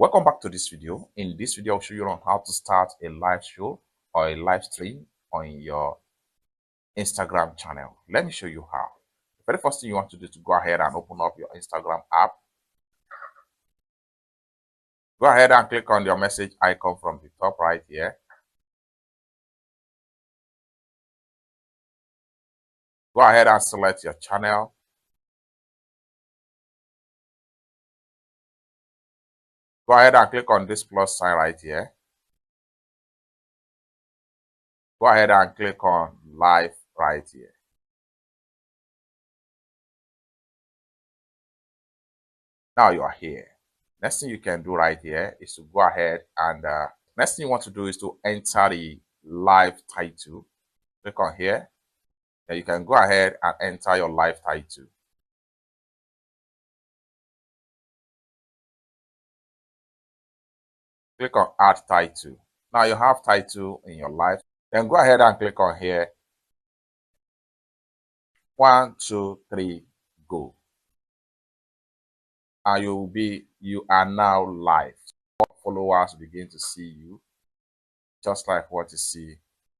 Welcome back to this video. In this video, I'll show you on how to start a live show or a live stream on your Instagram channel. Let me show you how. The very first thing you want to do is to go ahead and open up your Instagram app. Go ahead and click on your message icon from the top right here. Go ahead and select your channel. Go ahead and click on this plus sign right here. Go ahead and click on live right here. Now you are here. Next thing you can do right here is to go ahead and next thing you want to do is to enter the live title. Click on here. Then you can go ahead and enter your live title. Click on add title. Now you have title in your live. Then go ahead and click on here. 1, 2, 3, go. And you are now live. Followers begin to see you, just like what you see